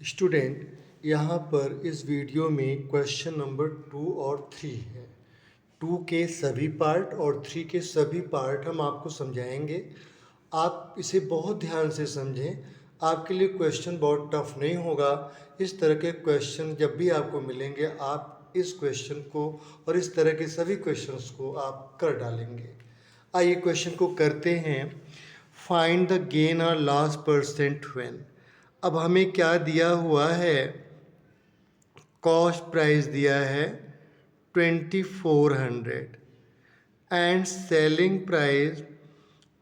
Student यहाँ पर इस वीडियो में क्वेश्चन नंबर 2 और 3 है। 2 के सभी पार्ट और 3 के सभी पार्ट हम आपको समझाएंगे। आप इसे बहुत ध्यान से समझें। आपके लिए क्वेश्चन बहुत टफ नहीं होगा। इस तरह के क्वेश्चन जब भी आपको मिलेंगे आप इस क्वेश्चन को और इस तरह के सभी क्वेश्चंस को आप कर डालेंगे। आइए क्वेश्चन को करते हैं। फाइंड द गेन और लॉस परसेंट व्हेन। अब हमें क्या दिया हुआ है? कॉस्ट प्राइस दिया है 2400 एंड सेलिंग प्राइस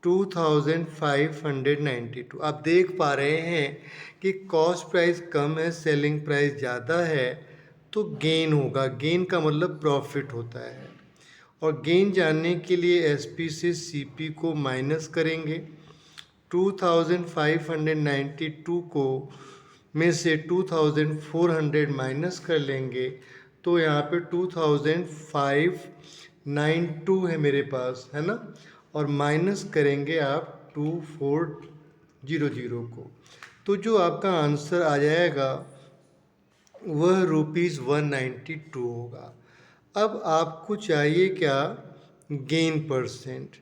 2592। आप देख पा रहे हैं कि कॉस्ट प्राइस कम है, सेलिंग प्राइस ज़्यादा है, तो गेन होगा। गेन का मतलब प्रॉफिट होता है। और गेन जानने के लिए एसपी से सीपी को माइनस करेंगे। 2592 को में से 2400 माइनस कर लेंगे तो यहाँ पे 2592 है मेरे पास, है ना। और माइनस करेंगे आप 2400 को, तो जो आपका आंसर आ जाएगा वह ₹192 होगा। अब आपको चाहिए क्या? Gain percent.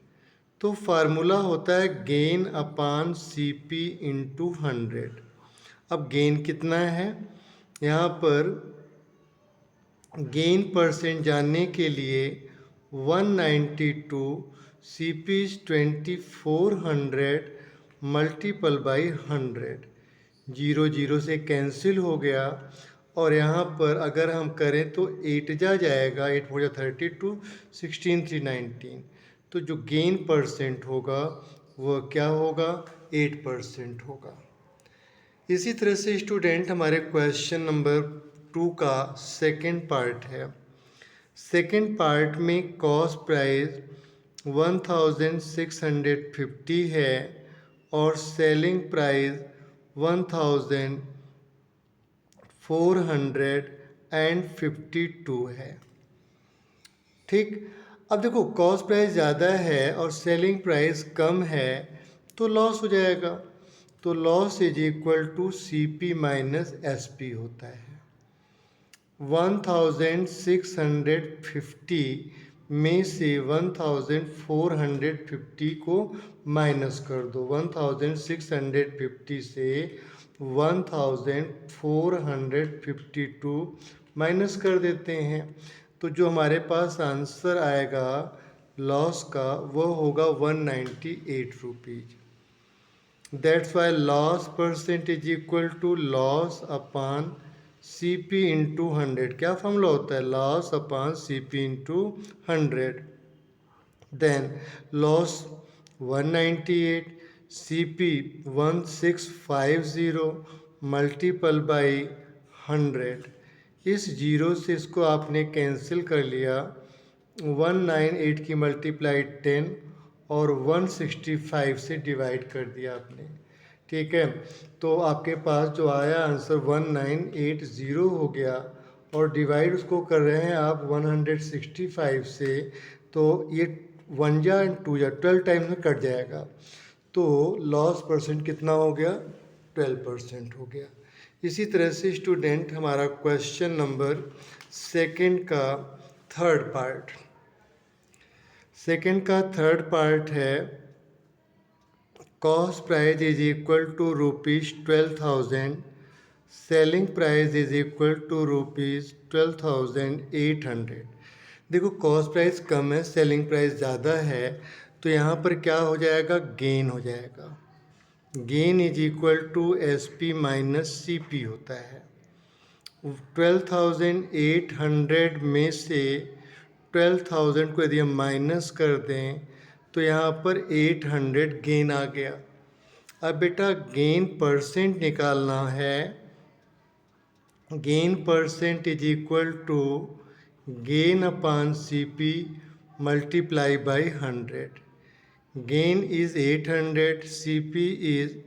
तो फार्मूला होता है गेन अपान CP इंटू 100। अब गेन कितना है? यहाँ पर गेन परसेंट जानने के लिए 192 CP इज 2400 मल्टीपल बाई 100। 0 से कैंसिल हो गया और यहाँ पर अगर हम करें तो 8 जाएगा, 8 4 32, 16 3 19। तो जो गेन परसेंट होगा वह क्या होगा? 8% होगा। इसी तरह से स्टूडेंट हमारे क्वेश्चन नंबर 2 का सेकंड पार्ट है। सेकंड पार्ट में कॉस्ट प्राइस 1650 है और सेलिंग प्राइस 1452 है। ठीक। अब देखो कॉस्ट प्राइस ज़्यादा है और सेलिंग प्राइस कम है तो लॉस हो जाएगा। तो loss is equal to CP minus SP होता है। 1650 में से 1450 को माइनस कर दो। 1650 से 1452 माइनस कर देते हैं तो जो हमारे पास आंसर आएगा लॉस का वह होगा 198 rupees. That's why loss percent is equal to loss upon CP into 100। क्या फॉर्मूला होता है? Loss upon CP into 100। Then loss 198, CP 1650 multiple by 100। इस जीरो से इसको आपने कैंसिल कर लिया। 198 की मल्टीप्लाई 10 और 165 से डिवाइड कर दिया आपने। ठीक है, तो आपके पास जो आया आंसर 1980 हो गया और डिवाइड उसको कर रहे हैं आप 165 से, तो ये 1 जा एंड 2 जा 12 टाइम्स में कट जाएगा। तो लॉस परसेंट कितना हो गया? 12% हो गया। इसी तरह से स्टूडेंट हमारा क्वेश्चन नंबर सेकंड का थर्ड पार्ट। सेकंड का थर्ड पार्ट है cost price is equal to ₹12,000, selling price is equal to ₹12,800। देखो कॉस्ट प्राइस कम है, सेलिंग प्राइस ज़्यादा है, तो यहाँ पर क्या हो जाएगा? गेन हो जाएगा। Gain is equal to SP minus CP होता है। 12,800 में से 12,000 को यदि हम माइनस कर दें तो यहाँ पर 800 गेन आ गया। अब बेटा गेन परसेंट निकालना है। Gain percent is equal to gain upon CP multiply by 100। Gain is 800, CP is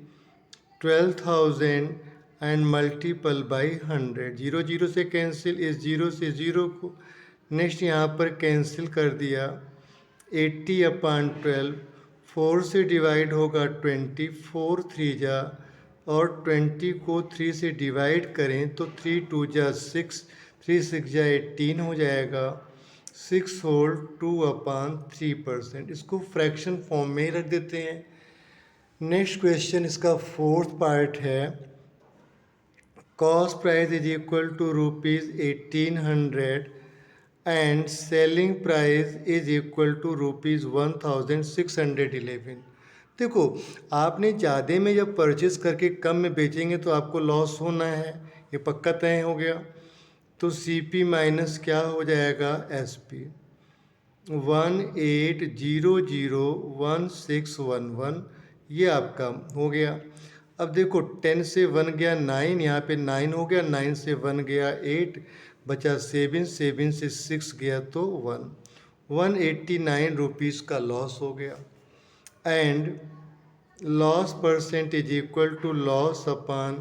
12,000 and multiple by 100। 0 से कैंसिल, इस 0 से 0 को नेक्स्ट यहाँ पर कैंसिल कर दिया। 80/12, 4 से डिवाइड होगा 20, 4 3 जा और 20 को 3 से डिवाइड करें तो 3 2 जा 6, 3 6 जा 18 हो जाएगा, 6 होल 2/3%। इसको फ्रैक्शन फॉर्म में ही रख देते हैं। नेक्स्ट क्वेश्चन इसका फोर्थ पार्ट है, cost price is equal to ₹1800 and selling price is equal to ₹1611। देखो, आपने ज़्यादा में जब परचेस करके कम में बेचेंगे तो आपको लॉस होना है, ये पक्का तय हो गया। तो CP माइनस क्या हो जाएगा, SP 18001611, ये आपका हो गया। अब देखो 10 से 1 गया 9, यहाँ पे 9 हो गया, 9 से 1 गया 8, बचा 7, 7 से 6 गया तो 1, 189 रुपीज़ का लॉस हो गया। And loss percent is equal to loss upon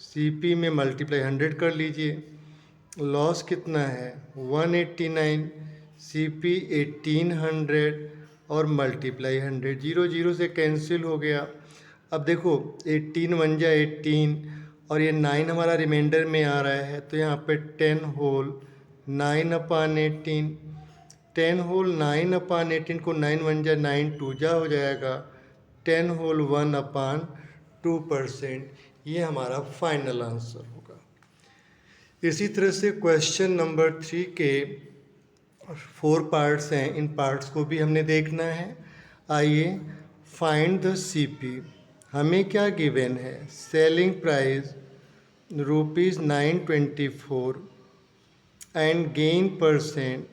CP में मल्टीप्लाई 100 कर लीजिए। लॉस कितना है 189, CP 1800 और मल्टीप्लाई 100, 0 0 से कैंसिल हो गया। अब देखो 18 1 जा 18 और ये 9 हमारा रिमाइंडर में आ रहा है, तो यहाँ पे 10 होल 9/18, 10 होल 9/18 को 9 1 जा 9 2 जा हो जाएगा, 10 होल 1/2%। ये हमारा फाइनल आंसर होगा। इसी तरह से क्वेश्चन नंबर 3 के 4 पार्ट्स हैं, इन पार्ट्स को भी हमने देखना है। आइए, फाइंड द CP। हमें क्या गिवन है, selling price ₹924 and gain percent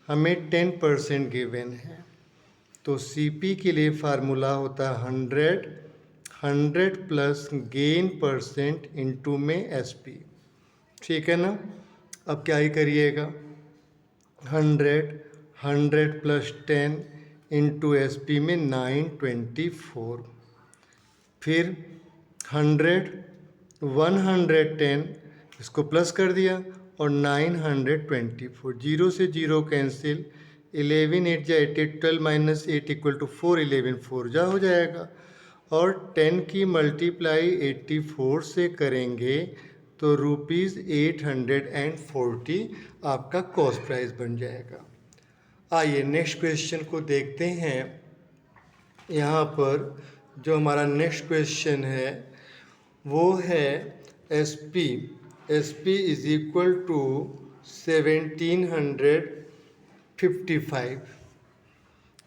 हमें 10% गिवन है। तो CP के लिए फार्मूला होता है 100 प्लस गेन परसेंट इंटू में SP। ठीक है ना। अब क्या ही करिएगा, 100 प्लस 10 इंटू SP में 924, फिर 110 इसको प्लस कर दिया और 924, 0 से 0 कैंसिल, 11 8 जा 8, 12 माइनस 8 इक्वल टू 4, 11 4 जा हो जाएगा। और 10 की मल्टीप्लाई 84 से करेंगे तो ₹840 आपका कॉस्ट प्राइस बन जाएगा। आइए नेक्स्ट क्वेश्चन को देखते हैं। यहाँ पर जो हमारा नेक्स्ट क्वेश्चन है वो है SP इज इक्वल टू 1755।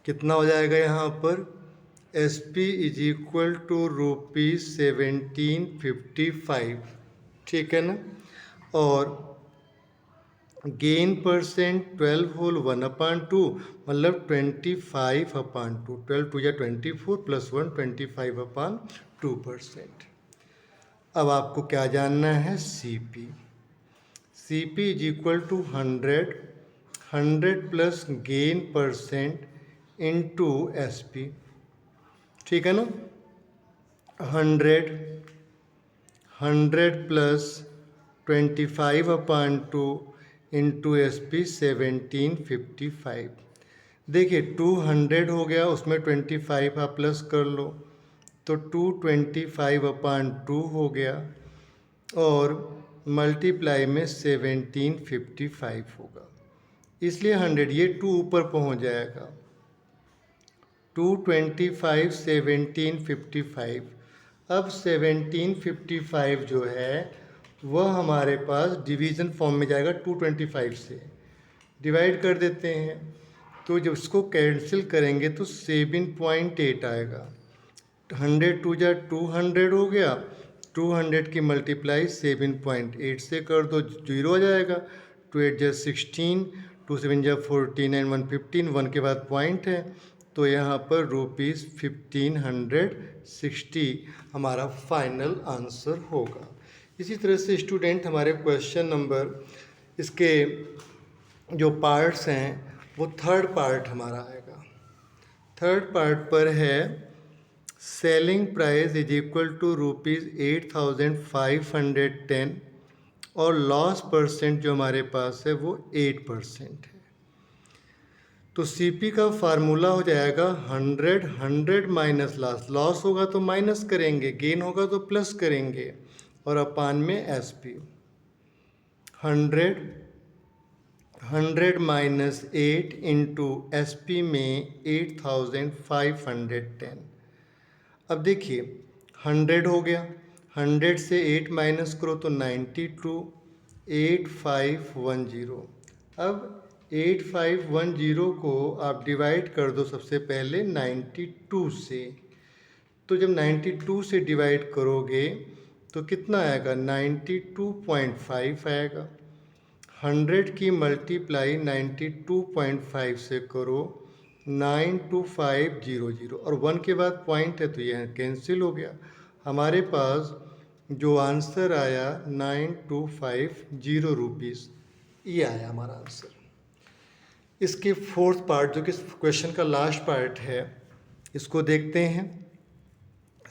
कितना हो जाएगा यहाँ पर, SP इज इक्वल टू ₹1755। ठीक है ना। और गेन परसेंट 12 होल 1/2 मतलब 25/2, 12 2 या 24 प्लस 1 25/2%। अब आपको क्या जानना है, CP is equal to 100 plus gain percent into SP। ठीक है ना। 100 प्लस 25/2 इंटू SP 1755। देखिए 200 हो गया, उसमें 25 आप प्लस कर लो तो 225/2 हो गया और मल्टीप्लाई में 1755 होगा, इसलिए 100 ये 2 ऊपर पहुंच जाएगा, 225 1755। अब 1755 जो है वह हमारे पास डिवीज़न फॉर्म में जाएगा, 225 से डिवाइड कर देते हैं, तो जब इसको कैंसिल करेंगे तो 7.8 आएगा। 100 2 जा 200 हो गया, 200 की मल्टीप्लाई 7.8 से कर दो, 0 हो जाएगा। 2 8 जा 16, 2 7 जा 14 एंड 1 15, 1 के बाद पॉइंट है, तो यहाँ पर ₹1560 हमारा फाइनल आंसर होगा। इसी तरह से स्टूडेंट हमारे क्वेश्चन नंबर इसके जो पार्ट्स हैं वो थर्ड पार्ट हमारा आएगा। थर्ड पार्ट पर है selling price is equal to ₹8510 और लॉस परसेंट जो हमारे पास है वो 8% है। तो CP का फार्मूला हो जाएगा 100 माइनस लॉस होगा तो माइनस करेंगे, गेन होगा तो प्लस करेंगे, और अपान में SP 100 माइनस 8 इंटू SP में 8510। अब देखिए 100 हो गया, 100 से 8 माइनस करो तो 92, 8510। अब 8510 को आप डिवाइड कर दो सबसे पहले 92 से, तो जब 92 से डिवाइड करोगे तो कितना आएगा, 92.5 आएगा। 100 की मल्टीप्लाई 92.5 से करो 92500, और 1 के बाद पॉइंट है तो यह कैंसिल हो गया। हमारे पास जो आंसर आया 9250 रुपीज़, ये आया हमारा आंसर। इसके फोर्थ पार्ट जो कि क्वेश्चन का लास्ट पार्ट है, इसको देखते हैं।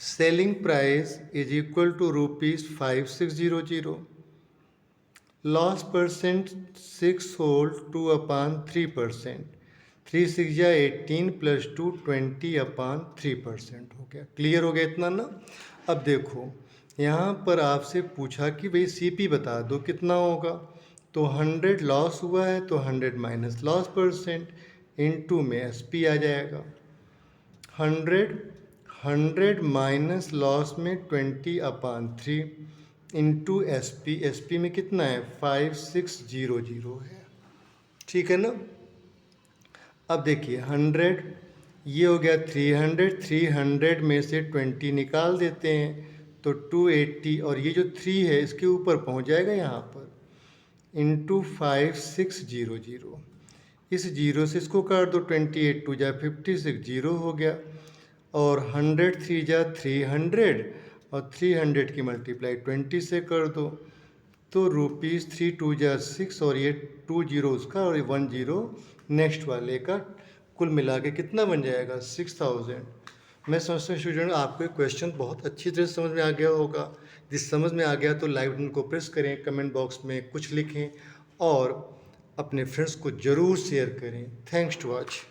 Selling price is equal to ₹5600, loss percent 6 whole 2/3%, 3 6 या 18 + 2 20/3% हो गया। क्लियर हो गया इतना ना। अब देखो यहाँ पर आपसे पूछा कि भाई CP बता दो कितना होगा, तो 100 लॉस हुआ है तो 100 माइनस लॉस परसेंट इंटू में SP आ जाएगा। 100 माइनस लॉस में 20/3 इंटू SP में कितना है 5600 है, ठीक है ना। अब देखिए 100 ये हो गया 300 में से 20 निकाल देते हैं तो 280, और ये जो 3 है इसके ऊपर पहुंच जाएगा यहाँ पर, इंटू 5600। इस जीरो से इसको काट दो, 28 2 जा 56, जीरो हो गया, और 100 3 जा 300, और 300 की मल्टीप्लाई 20 से कर दो तो ₹3 2 जा 6, और ये 2 जीरो उसका और 1 जीरो नेक्स्ट वाले का, कुल मिला के कितना बन जाएगा 6000। मैं समझता हूँ स्टूडेंट आपको ये क्वेश्चन बहुत अच्छी तरह समझ में आ गया होगा। जिस समझ में आ गया तो लाइक बटन को प्रेस करें, कमेंट बॉक्स में कुछ लिखें और अपने फ्रेंड्स को ज़रूर शेयर करें। Thanks to watch.